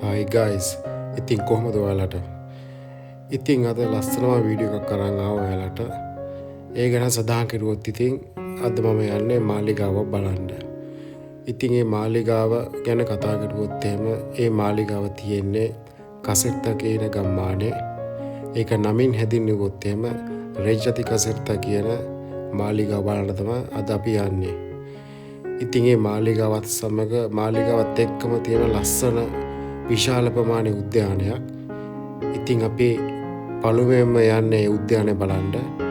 Hi guys, ඉතින් කොහොමද ඔයාලට? ඉතින් අද ලස්සනම වීඩියෝ එකක් අරන් ආවා ඔයාලට. ඒ ගැන සඳහන් කරුවොත් ඉතින් අද මම යන්නේ මාලිගාව බලන්න. ඉතින් මේ මාලිගාව ගැන කතා කරුවොත් එහෙම මේ මාලිගාව තියෙන්නේ කසෙට්ත කියන ගම්මානේ. ඒක නමින් හැදින්නුවොත් එහෙම රේජති කසෙට්ත කියන මාලිගාව බලන්න තමයි අද අපි යන්නේ. ඉතින් මේ මාලිගාවත් සමග මාලිගාවත් එක්කම තියෙන ලස්සන විශාල ප්‍රමාණයේ උද්‍යානයක්. ඉතින් අපි පළමුවෙන්ම යන්නේ උද්‍යානය බලන්න.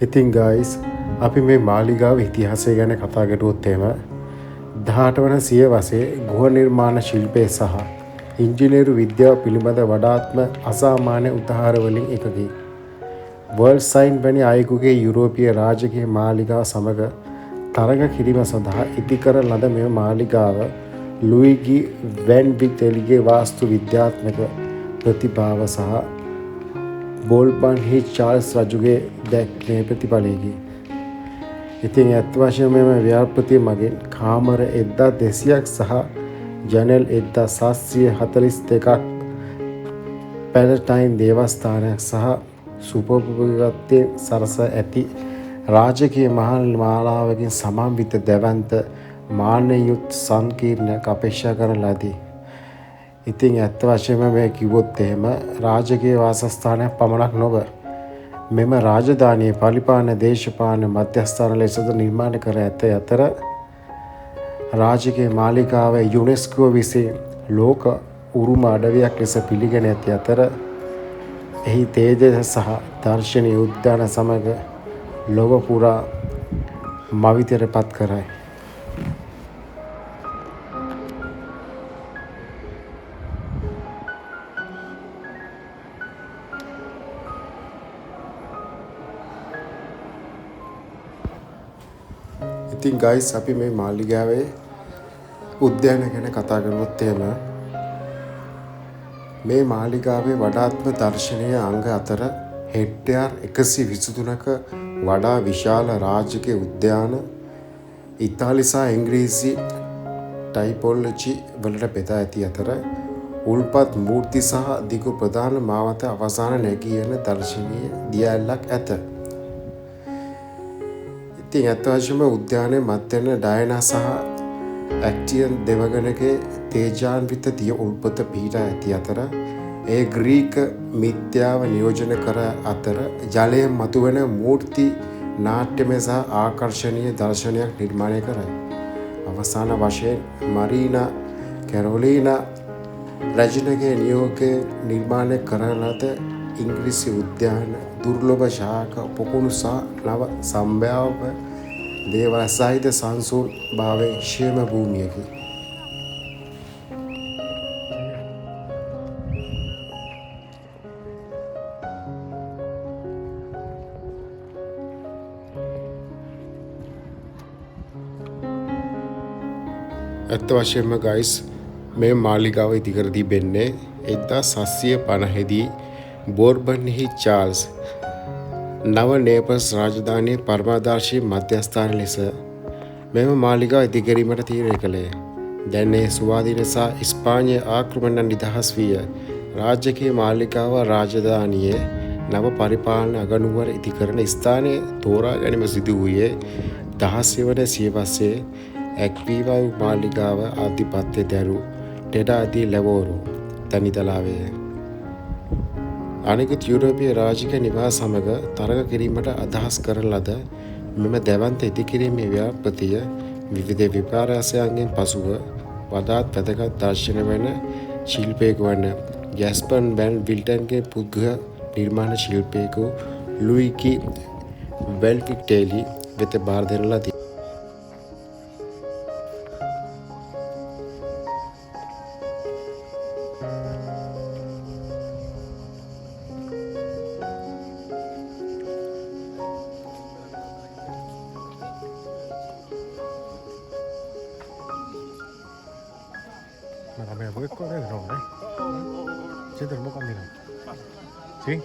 ඉතින් guys අපි මේ මාලිගාව ඉතිහාසය ගැන කතා කරුවොත් එහෙම 18 වන සියවසේ ගෘහ නිර්මාණ ශිල්පය සහ ඉංජිනේරු විද්‍යාව පිළිබඳ වඩාත්ම අසාමාන්‍ය උදාහරණ වලින් එකකි. වර්ල්ඩ් සයින් වැනි අයෙකුගේ යුරෝපීය රාජකීය මාලිගාව සමග තරඟ කිරීම සඳහා ඉදිකර ලද මෙම මාලිගාව ලුයිගි වැන් වික්ටෙලිගේ වාස්තු විද්‍යාත්මක ප්‍රතිභාව සහ බෝල්බන්හි චාල්ස් රජුගේ දැක්මේ ප්‍රතිඵලයකි. ඉතින් ඇත්ත වශයෙන්ම මේ ව්‍යාපෘතිය මගින් කාමර 1200ක් සහ ජනෙල් 1742ක් පැලටයින් දේවස්ථානයක් සහ සුපභෝගීත්වයෙන් සරස ඇති රාජකීය මහල් මාලාවකින් සමන්විත දැවැන්ත මාන්නයුත් සංකීර්ණයක් අපේක්ෂා කරන ලදී. ඉතින් ඇත්ත වශයෙන්ම මේ කිව්වොත් එහෙම රාජකීය වාසස්ථානයක් පමණක් නොව මෙම රාජධානියේ පරිපාලන දේශපාලන මධ්‍යස්ථාන ලෙසද නිර්මාණය කර ඇත. අතර රාජකීය මාලිගාව යුනෙස්කෝ විසින් ලෝක උරුම අඩවියක් ලෙස පිළිගෙන ඇති අතර එහි තේජස සහ දර්ශනීය උද්‍යාන සමග ලොව පුරා මවිතයට පත් කරයි. ඉතින් guys අපි මේ මාලිගාවේ උද්‍යානය ගැන කතා කරනොත් එහෙම මේ මාලිගාවේ වඩාත්ම දර්ශනීය අංග අතර හෙක්ටයාර් 123ක වඩා විශාල රාජකීය උද්‍යාන ඉතාලි සහ ඉංග්‍රීසි ටයිපොලොජි වලට බෙදා ඇති අතර උල්පත් මූර්ති සහ දිගු ප්‍රධාන මාවත අවසාන නැගී යන දර්ශනීය දියඇල්ලක් ඇත. ඉතින් ඇත්ත වශයෙන්ම උද්‍යානයේ මැදෙන ඩයනා සහ ඇක්ටියන් දෙවගණගේ තේජාන්විත දිය උල්පත පිහිටා ඇති අතර ඒ ග්‍රීක මිත්‍යාව නියෝජනය කර අතර ජලයෙන් මතුවෙන මූර්ති නාට්‍යමය සහ ආකර්ශනීය දර්ශනයක් නිර්මාණය කරයි. අවසාන වශයෙන් මරීනා කැරොලිනා රජනගේ නියෝගය නිර්මාණය කරන ලද ඉංග්‍රීසි උද්‍යාන දුර්ලභ ශාක පොකුණු සහ නව සම්භාව්‍ය දේවල් සහිත සංසුන් භාවයේ ക്ഷേම භූමියකි. ඇත්ත වශයෙන්ම guys මේ මාලිගාව ඉදිකර තිබෙන්නේ 1750 දී බෝර්බන්හි චාල්ස් නව නේපල්ස් රාජධානියේ පරමාදර්ශී මධ්‍යස්ථාන ලෙස මෙම මාලිගාව ඉදිකිරීමට තීරණය කළේ. දැන් ඒ ස්වාධීන සහ ඉස්පාඤ්ඤ ආක්‍රමණයන් නිදහස් විය. රාජකීය මාලිගාව රාජධානියේ නව පරිපාලන අගනුවර ඉදිකරන ස්ථානයේ තෝරා ගැනීම සිදු වූයේ 16 වන සියවසේ ඇක්වීවා මාලිගාව ආධිපත්‍ය දැරු ටෙඩාදී ලැබෝරු තනිතලාවේ අනෙකුත් යුරෝපීය රාජකීය නිවාස සමග තරඟ කිරීමට අදහස් කරන ලද මෙම දැවැන්ත ඉදිකිරීමේ ව්‍යාපෘතිය විවිධ විපර්යාසයන්ගෙන් පසුව වඩාත් වැදගත් දර්ශන වන ශිල්පියෙකු වන ගැස්පර් වැන් විල්ටන්ගේ පුද්ගල නිර්මාණ ශිල්පියෙකු ලුයිගි වැන් වික්ටෙලි වෙත බාර දෙන ලදී. la me voy con el nombre. Sí, tenemos camino. ¿Sí?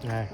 Này.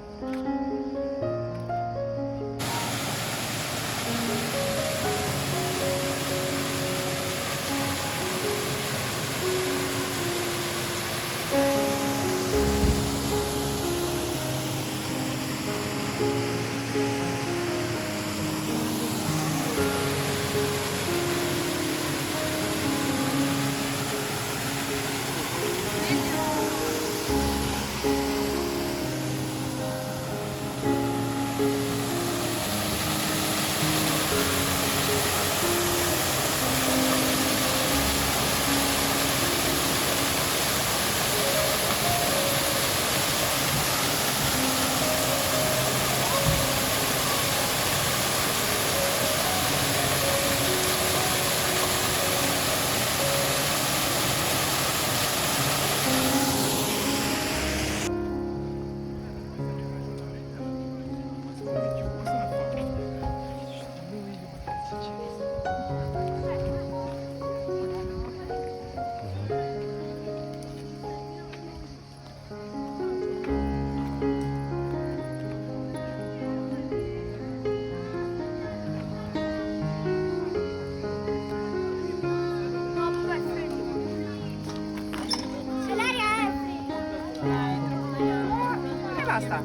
E basta.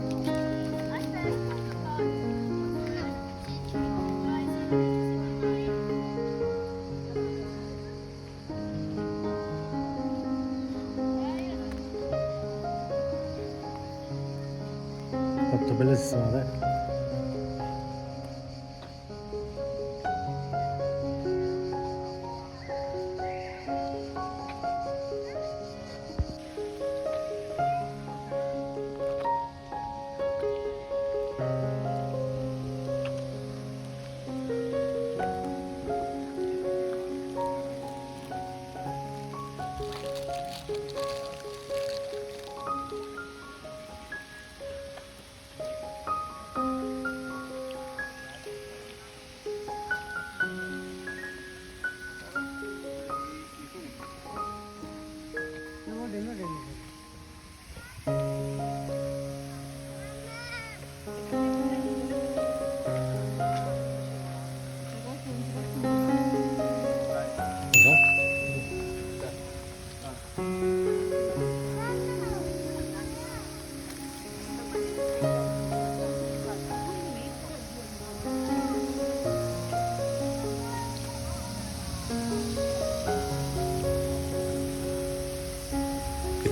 Fatto bellissimo, dai.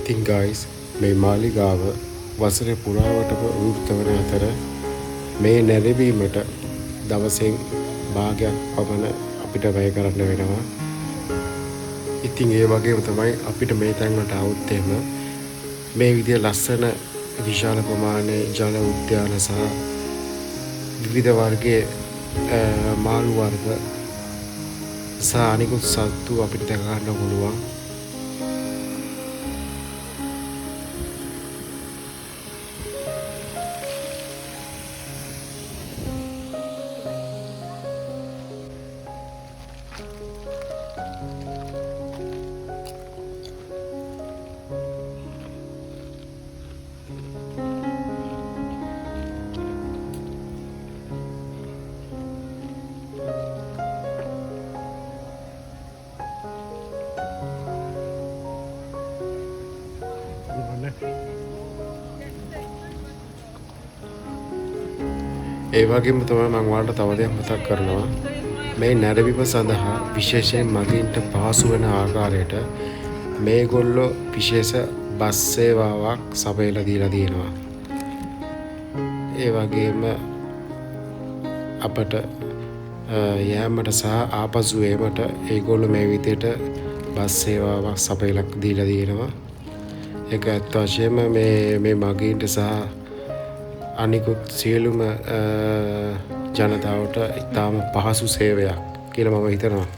ඉතින් guys මේ මාලිගාව වසරේ පුරාවටම විවෘත වන අතර මේ නැරඹීමට දවසෙන් භාගයක් පමණ අපිට වැය කරන්න වෙනවා. ඉතින් ඒ වගේම තමයි අපිට මේ තැන් වලට આવුත් එහෙම මේ විදිය ලස්සන විශාල ප්‍රමාණයේ ජල උද්‍යාන සහ විවිධ වර්ගයේ මාළු වර්ග සහ අනිකුත් සත්තු අපිට දැක ගන්න පුළුවන්. ඒ වගේම තමයි මම ඔයාලට තව දෙයක් මතක් කරනවා. මේ නැරඹීම සඳහා විශේෂයෙන් මගීන්ට පහසු වෙන ආකාරයට මේගොල්ලෝ විශේෂ බස් සේවාවක් සපයලා දීලා තියෙනවා. ඒ වගේම අපට යෑමට සහ ආපසු ඒමට ඒගොල්ලෝ මේ විදිහට බස් සේවාවක් සපයලා දීලා තියෙනවා. ඒක ඇත්ත වශයෙන්ම මේ මගීන්ට සහ අනිකුත් සියලුම ජනතාවට ඉතාම පහසු සේවයක් කියලා මම හිතනවා.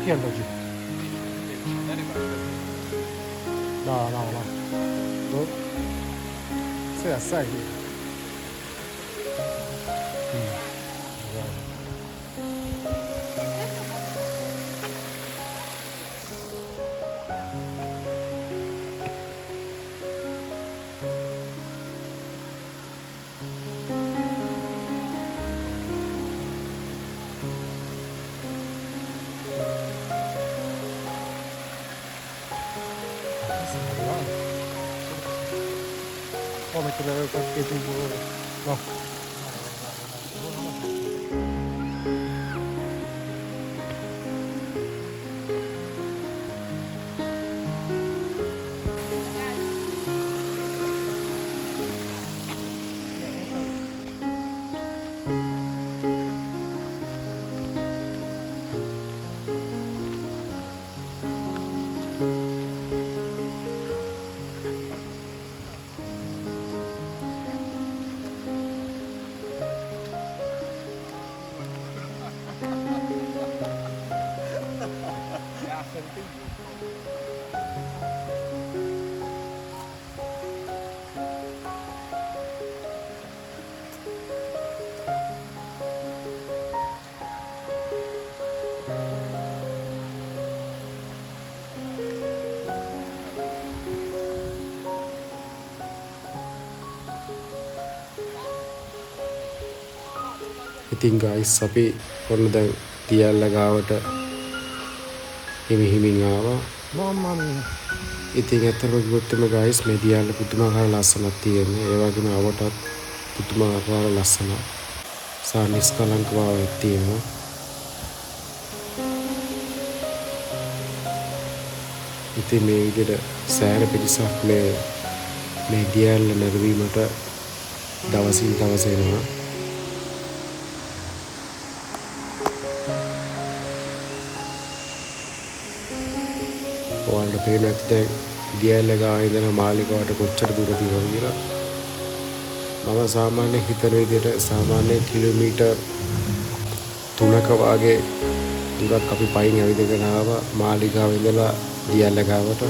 Chi oggi? No. Boh. Sei assai qui. Oh, mettere qualche tipo... No. ඉතින් ගයිස් අපි ඔන්න දැන් තියල්ල ගාවට හිමින් ආවා. Mamma mia. ඉතින් ඇත්තටම කිව්වොත් එම ගයිස් මේ තියල්ල පුදුමාකාර ලස්සනක් තියෙන්නේ. ඒ වගේම අවටත් පුදුමාකාර ලස්සනක්. සා නිස්කලංක භාවයක් තියෙනවා. ඉතින් මේ විදිහට සෑහෙන පිරිසක් මේ තියල්ල නැරඹීමට දවසින් දවස එනවා. ඔයාලට පේන ඇති දැන් දියැල්ල ගාව ඉඳලා මාලිගාවට කොච්චර දුර තියෙනවද කියලා. මම සාමාන්‍ය හිතන විදිහට සාමාන්‍ය කිලෝමීටර් 3ක වාගේ දුරක් අපි පයින් ඇවිදගෙන ආවා මාලිගාව ඉඳලා දියැල්ල ගාවට.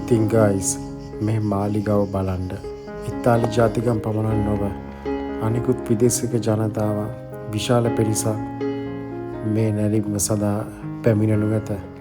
ඉතින් ගයිස් මේ මාලිගාව බලන්න ඉතාලි ජාතිකම් පමණක් නොව අනිකුත් විදේශික ජනතාව විශාල පිරිසක් මේ නැරඹීම සඳහා පැමිණෙනු ඇත.